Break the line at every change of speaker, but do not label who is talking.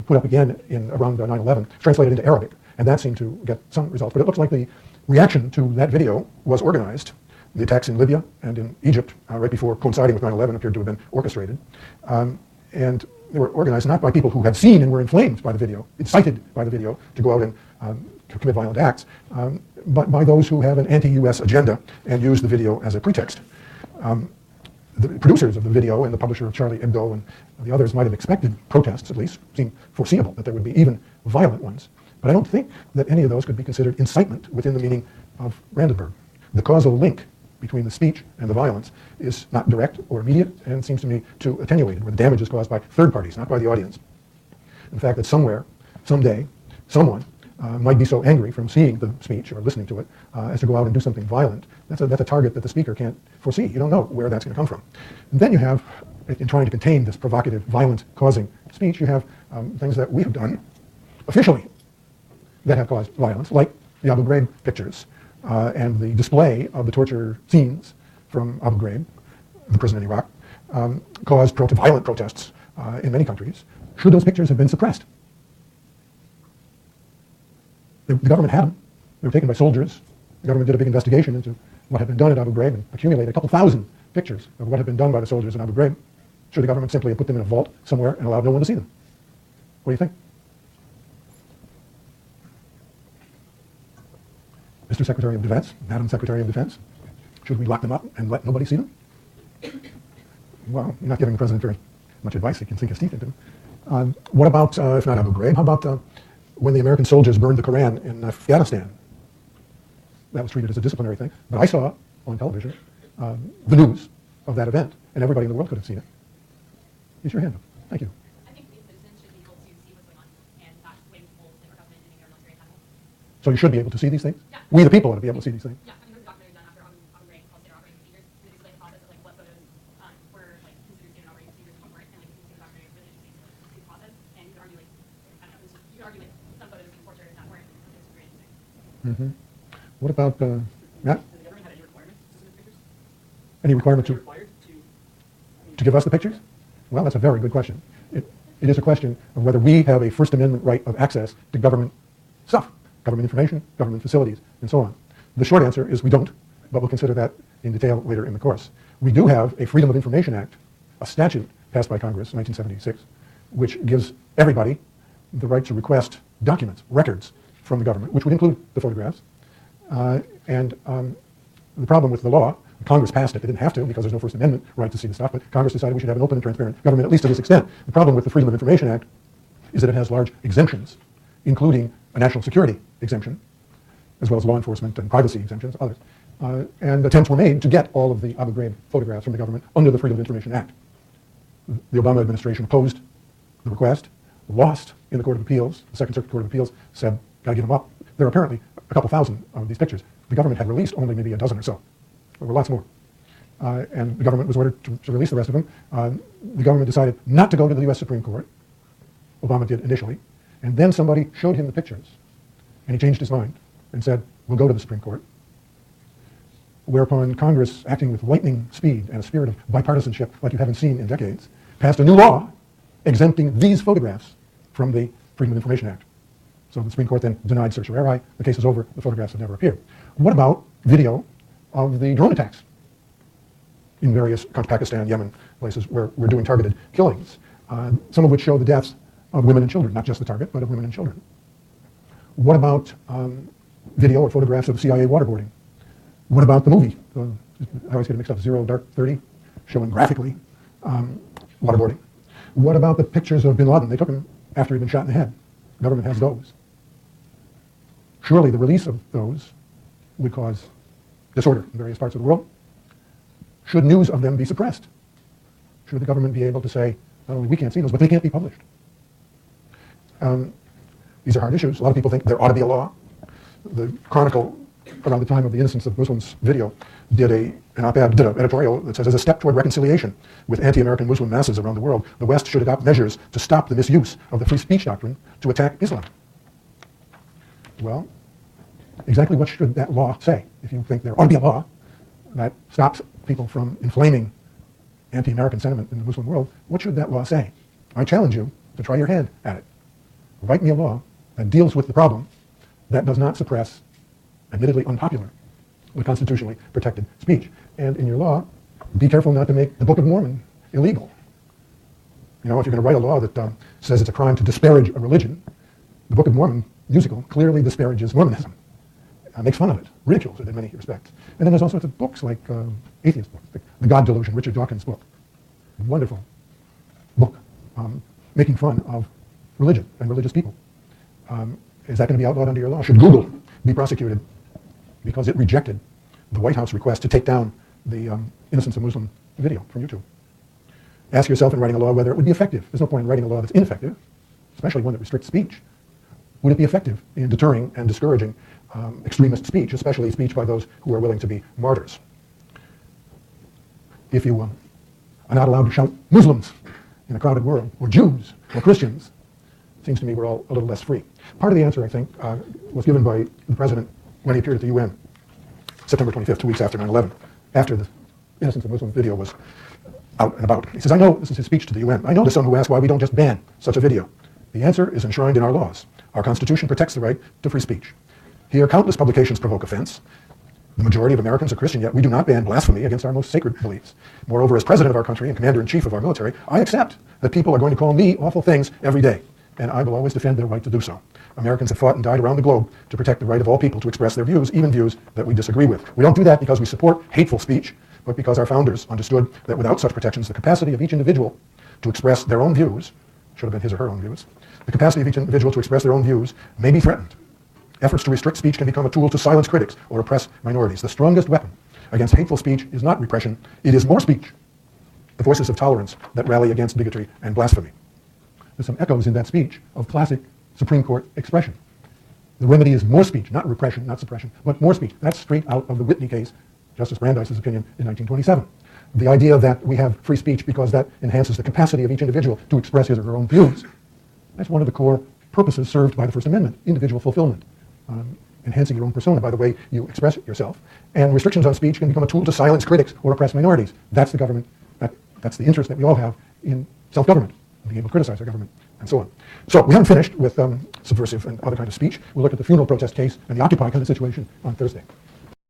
put up again in around 9/11, translated into Arabic, and that seemed to get some results. But it looks like the reaction to that video was organized. The attacks in Libya and in Egypt, right before coinciding with 9/11, appeared to have been orchestrated. And they were organized not by people who had seen and were inflamed by the video, incited by the video to go out and to commit violent acts, but by those who have an anti-US agenda and use the video as a pretext. The producers of the video and the publisher of Charlie Hebdo and the others might have expected protests, at least seemed foreseeable that there would be even violent ones. But I don't think that any of those could be considered incitement within the meaning of Brandenburg. The causal link between the speech and the violence is not direct or immediate and seems to me too attenuated, where the damage is caused by third parties, not by the audience. In fact, that somewhere, someday, someone might be so angry from seeing the speech or listening to it as to go out and do something violent. That's a target that the speaker can't foresee. You don't know where that's going to come from. And then you have, in trying to contain this provocative, violent-causing speech, you have things that we have done officially that have caused violence, like the Abu Ghraib pictures and the display of the torture scenes from Abu Ghraib, the prison in Iraq, caused violent protests in many countries. Should those pictures have been suppressed? The government had them. They were taken by soldiers. The government did a big investigation into what had been done at Abu Ghraib and accumulated a couple thousand pictures of what had been done by the soldiers in Abu Ghraib. Should the government simply have put them in a vault somewhere and allowed no one to see them? What do you think? Mr. Secretary of Defense, Madam Secretary of Defense, should we lock them up and let nobody see them? Well, you're not giving the president very much advice. He can sink his teeth into them. What about, if not Abu Ghraib, how about when the American soldiers burned the Koran in Afghanistan? That was treated as a disciplinary thing. But I saw on television the news of that event, and everybody in the world could have seen it. Raise your hand up. Thank you.
I think the citizens should be able to see what's going on and not wait until the government and their military attack.
So you should be able to see these things?
Yeah.
We, the people, ought to be able to see these things.
Yeah, I mean, there's a documentary done after Abu Ghraib called State Operating Procedures. They explain the process of like what photos were like considered standard operating procedures and what weren't, and like you can see the documentary really interesting to see the process. And you could argue like, I don't know, you could argue like some photos being tortured and that weren't. It's very interesting.
What about, Matt?
Does the government have any requirement to submit pictures?
Any requirement
Are they
to
required
to give us the pictures? Well, that's a very good question. It is a question of whether we have a First Amendment right of access to government stuff, government information, government facilities, and so on. The short answer is we don't, but we'll consider that in detail later in the course. We do have a Freedom of Information Act, a statute passed by Congress in 1976, which gives everybody the right to request documents, records from the government, which would include the photographs. The problem with the law, Congress passed it. They didn't have to because there's no First Amendment right to see the stuff, but Congress decided we should have an open and transparent government, at least to this extent. The problem with the Freedom of Information Act is that it has large exemptions, including a national security exemption, as well as law enforcement and privacy exemptions, others. And attempts were made to get all of the Abu Ghraib photographs from the government under the Freedom of Information Act. The Obama administration opposed the request, lost in the Court of Appeals. The Second Circuit Court of Appeals said, gotta give them up. There are apparently a couple thousand of these pictures. The government had released only maybe a dozen or so. There were lots more. And the government was ordered to release the rest of them. The government decided not to go to the U.S. Supreme Court. Obama did initially. And then somebody showed him the pictures. And he changed his mind and said, we'll go to the Supreme Court. Whereupon Congress, acting with lightning speed and a spirit of bipartisanship like you haven't seen in decades, passed a new law exempting these photographs from the Freedom of Information Act. So the Supreme Court then denied certiorari. The case is over. The photographs have never appeared. What about video of the drone attacks in various Pakistan, Yemen, places where we're doing targeted killings, some of which show the deaths of women and children, not just the target, but of women and children? What about video or photographs of CIA waterboarding? What about the movie? I always get it mixed up, Zero Dark 30, showing graphically waterboarding. What about the pictures of bin Laden? They took him after he'd been shot in the head. The government has those. Surely the release of those would cause disorder in various parts of the world. Should news of them be suppressed? Should the government be able to say, not only we can't see those, but they can't be published? These are hard issues. A lot of people think there ought to be a law. The Chronicle, around the time of the Innocence of Muslims video, did an editorial that says, as a step toward reconciliation with anti-American Muslim masses around the world, the West should adopt measures to stop the misuse of the free speech doctrine to attack Islam. Well, exactly what should that law say? If you think there ought to be a law that stops people from inflaming anti-American sentiment in the Muslim world, what should that law say? I challenge you to try your hand at it. write me a law that deals with the problem that does not suppress admittedly unpopular but constitutionally protected speech. And in your law, be careful not to make the Book of Mormon illegal. You know, if you're going to write a law that says it's a crime to disparage a religion, the Book of Mormon musical clearly disparages Mormonism, makes fun of it, ridicules it in many respects. And then there's all sorts of books like atheist books, the God Delusion, Richard Dawkins' book, wonderful book, making fun of religion and religious people. Is that going to be outlawed under your law? Should Google be prosecuted because it rejected the White House request to take down the Innocence of Muslim video from YouTube? Ask yourself in writing a law whether it would be effective. There's no point in writing a law that's ineffective, especially one that restricts speech. Would it be effective in deterring and discouraging extremist speech, especially speech by those who are willing to be martyrs? If you are not allowed to shout Muslims in a crowded world, or Jews, or Christians, it seems to me we're all a little less free. Part of the answer, I think, was given by the president when he appeared at the UN, September 25th, 2 weeks after 9/11, after the Innocence of Muslims video was out and about. He says, I know, this is his speech to the UN, I know to some who ask why we don't just ban such a video. The answer is enshrined in our laws. Our Constitution protects the right to free speech. Here, countless publications provoke offense. The majority of Americans are Christian, yet we do not ban blasphemy against our most sacred beliefs. Moreover, as president of our country and commander-in-chief of our military, I accept that people are going to call me awful things every day, and I will always defend their right to do so. Americans have fought and died around the globe to protect the right of all people to express their views, even views that we disagree with. We don't do that because we support hateful speech, but because our founders understood that without such protections, the capacity of each individual to express their own views, should have been his or her own views, the capacity of each individual to express their own views may be threatened. Efforts to restrict speech can become a tool to silence critics or oppress minorities. The strongest weapon against hateful speech is not repression, it is more speech. The voices of tolerance that rally against bigotry and blasphemy. There's some echoes in that speech of classic Supreme Court expression. The remedy is more speech, not repression, not suppression, but more speech. That's straight out of the Whitney case, Justice Brandeis's opinion in 1927. The idea that we have free speech because that enhances the capacity of each individual to express his or her own views, that's one of the core purposes served by the First Amendment, individual fulfillment, enhancing your own persona by the way you express yourself. And restrictions on speech can become a tool to silence critics or oppress minorities. That's the government, that's the interest that we all have in self-government, being able to criticize our government, and so on. So we haven't finished with subversive and other kinds of speech. We'll look at the funeral protest case and the Occupy kind of situation on Thursday.